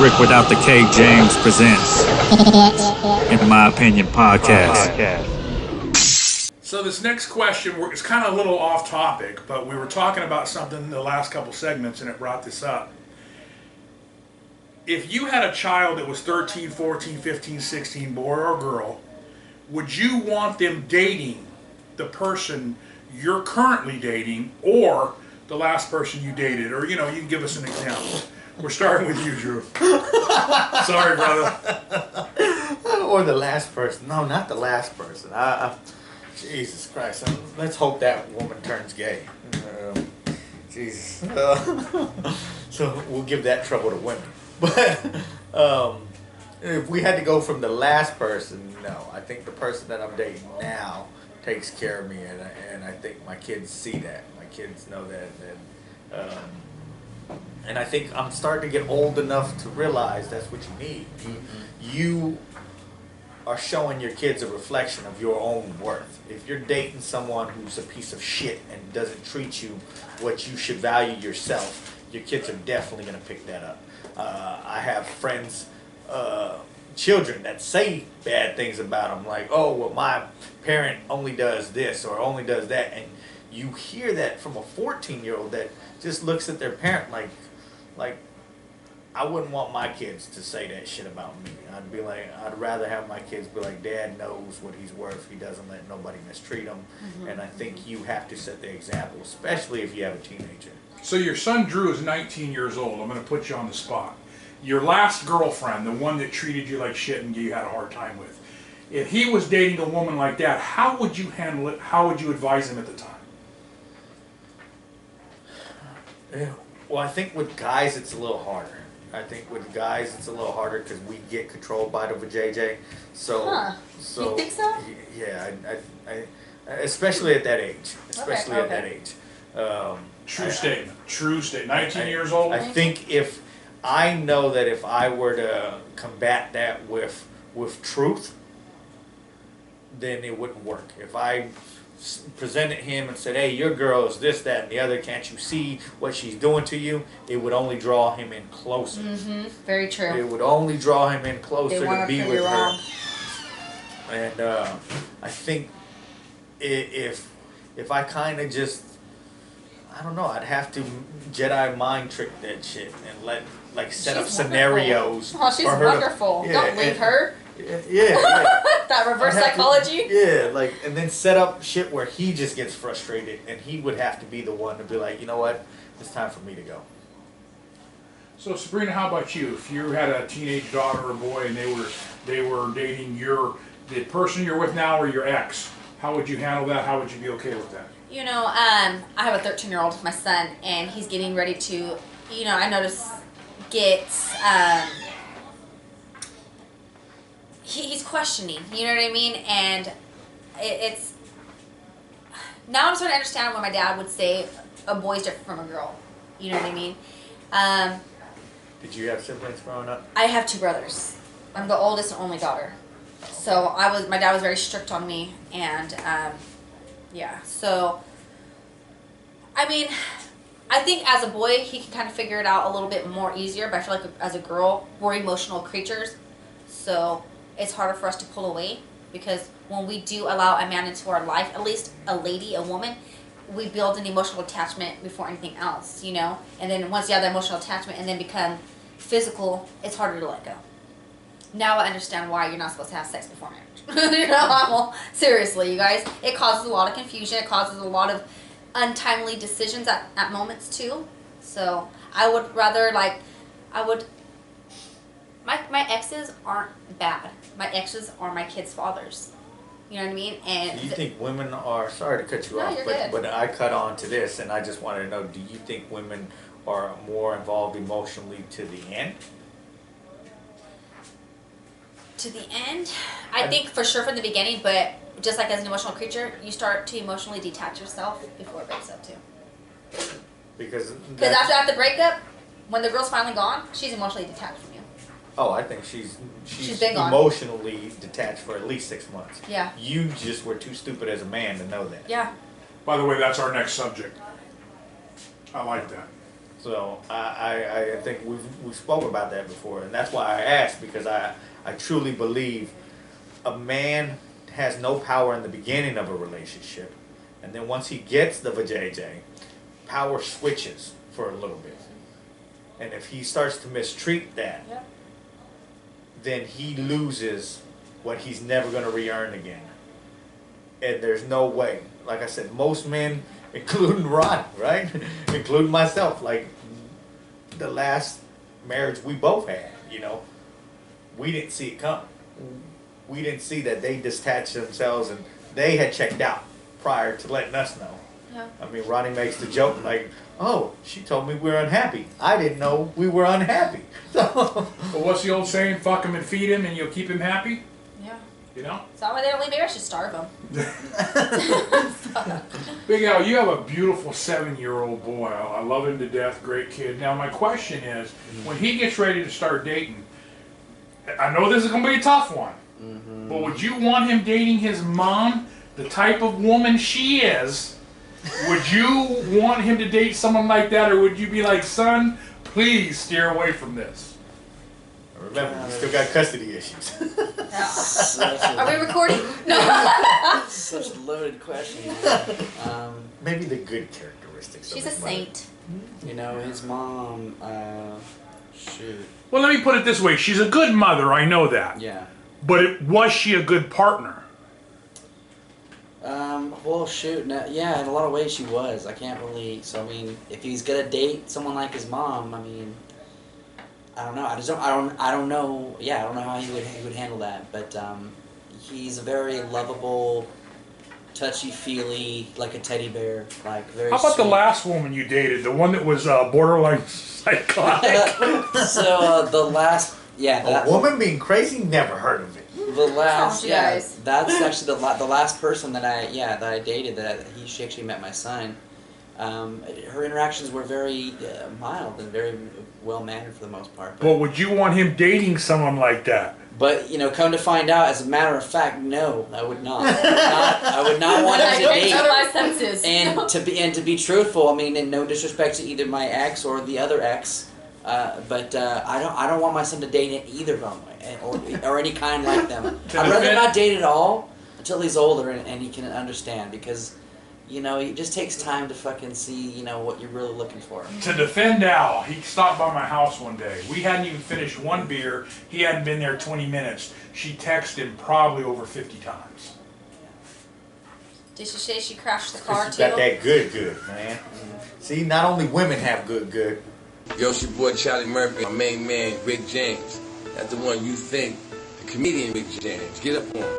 Rick Without the K James presents, in my opinion, podcast. So this next question is kind of a little off topic, but we were talking about something in the last couple segments and it brought this up. If you had a child that was 13, 14, 15, 16, boy or girl, would you want them dating the person you're currently dating or the last person you dated? Or, you know, you can give us an example. We're starting with you, Drew. Sorry, brother. Or the last person. No, not the last person. Jesus Christ. Let's hope that woman turns gay. Jesus. So we'll give that trouble to women. But if we had to go from the last person, no. I think the person that I'm dating now takes care of me, and I think my kids see that. My kids know that. And I think I'm starting to get old enough to realize that's what you need. You are showing your kids a reflection of your own worth. If you're dating someone who's a piece of shit and doesn't treat you what you should value yourself, your kids are definitely going to pick that up. I have friends, children that say bad things about them, like, oh, well, my parent only does this or only does that. And you hear that from a 14-year-old that just looks at their parent like I wouldn't want my kids to say that shit about me. I'd be like, I'd rather have my kids be like, Dad knows what he's worth. He doesn't let nobody mistreat him. Mm-hmm. And I think you have to set the example, especially if you have a teenager. So your son Drew is 19 years old. I'm going to put you on the spot. Your last girlfriend, the one that treated you like shit and you had a hard time with, if he was dating a woman like that, how would you handle it? How would you advise him at the time? Yeah. Well, I think with guys it's a little harder. I think with guys it's a little harder because we get controlled by the vajayjay. So, you think so? Yeah, I especially at that age. Especially at that age. True statement. 19 years old. I think if I know that if I were to combat that with truth, then it wouldn't work. If I presented him and said, hey, your girl is this, that, and the other, can't you see what she's doing to you? It would only draw him in closer. Mm-hmm. Very true. It would only draw him in closer to be with her. And I think if I kind of just, I don't know, I'd have to Jedi mind trick that shit and set up scenarios. Oh, she's wonderful. Don't leave her. Yeah. That reverse psychology? And then set up shit where he just gets frustrated and he would have to be the one to be like, you know what, it's time for me to go. So Sabrina, how about you? If you had a teenage daughter or boy and they were dating the person you're with now or your ex, how would you handle that? How would you be okay with that? You know, I have a 13-year-old, my son, and he's getting ready to, I notice gets he's questioning, you know what I mean? And it's now I'm starting to understand why my dad would say a boy's different from a girl. You know what I mean? Did you have siblings growing up? I have 2 brothers. I'm the oldest and only daughter. So my dad was very strict on me, and so I mean, I think as a boy he can kind of figure it out a little bit more easier, but I feel like as a girl we're emotional creatures, so it's harder for us to pull away, because when we do allow a man into our life, at least a lady, a woman, we build an emotional attachment before anything else, and then once you have that emotional attachment and then become physical, it's harder to let go. Now I understand why you're not supposed to have sex before marriage. Seriously, you guys, it causes a lot of confusion. It causes a lot of untimely decisions at moments too. So I would rather my exes aren't bad. My exes are my kids' fathers. You know what I mean? And do you think women are, sorry to cut you off, but I cut on to this and I just wanted to know, do you think women are more involved emotionally to the end? To the end? I think for sure from the beginning, but just like as an emotional creature, you start to emotionally detach yourself before it breaks up too. Because after the breakup, when the girl's finally gone, she's emotionally detached from you. Oh, I think she's been gone. Emotionally detached for at least 6 months. Yeah. You just were too stupid as a man to know that. Yeah. By the way, that's our next subject. I like that. So I think we've spoken about that before, and that's why I asked, because I truly believe a man has no power in the beginning of a relationship, and then once he gets the vajayjay, power switches for a little bit, and if he starts to mistreat that, Yep. then he loses what he's never going to re-earn again. And there's no way. Like I said, most men, including Ron, right? Including myself, like the last marriage we both had, you know, we didn't see it coming. We didn't see that they detached themselves and they had checked out prior to letting us know. Yeah. I mean, Ronnie makes the joke like, oh, she told me we're unhappy. I didn't know we were unhappy. So, But what's the old saying? Fuck him and feed him and you'll keep him happy? Yeah. You know? It's not why they don't leave marriage, just starve them. Big Al, you have a beautiful 7-year-old boy. I love him to death. Great kid. Now, my question is, when he gets ready to start dating, I know this is going to be a tough one, but would you want him dating his mom, the type of woman she is? Would you want him to date someone like that, or would you be like, son, please steer away from this? remember, we still got custody issues. Are we recording? No. Such a loaded question. Maybe the good characteristics. She's of a his mother. saint. You know, his mom, shoot. Well, let me put it this way. She's a good mother, I know that. Yeah. But was she a good partner? Well, shoot, no, yeah, in a lot of ways she was. I can't really, so I mean, if he's gonna date someone like his mom, I mean, I don't know. I don't know. Yeah, I don't know how he would handle that. But he's a very lovable, touchy-feely, like a teddy bear, like very. How about the sweet. last woman you dated, the one that was borderline psychotic? So the last, yeah, that, A woman being crazy? Never heard of it. the last, you yeah, guys. that's actually the last person that I dated she actually met my son. Her interactions were very mild and very well mannered for the most part. But would you want him dating someone like that? But you know, come to find out, as a matter of fact, no, I would not. I would not want him to I date. know my senses. And to be truthful, I mean, and no disrespect to either my ex or the other ex, but I don't want my son to date either of them or any kind like them. I'd rather not date at all until he's older and he can understand, because you know, it just takes time to fucking see, you know, what you're really looking for. To defend Al, he stopped by my house one day. We hadn't even finished one beer. He hadn't been there 20 minutes. She texted him probably over 50 times. Did she say she crashed the car She's too? got that good, man. See, not only women have good. Yo, it's your boy Charlie Murphy, my main man, Rick James. That's the one you think, the comedian Rick James. Get up on him.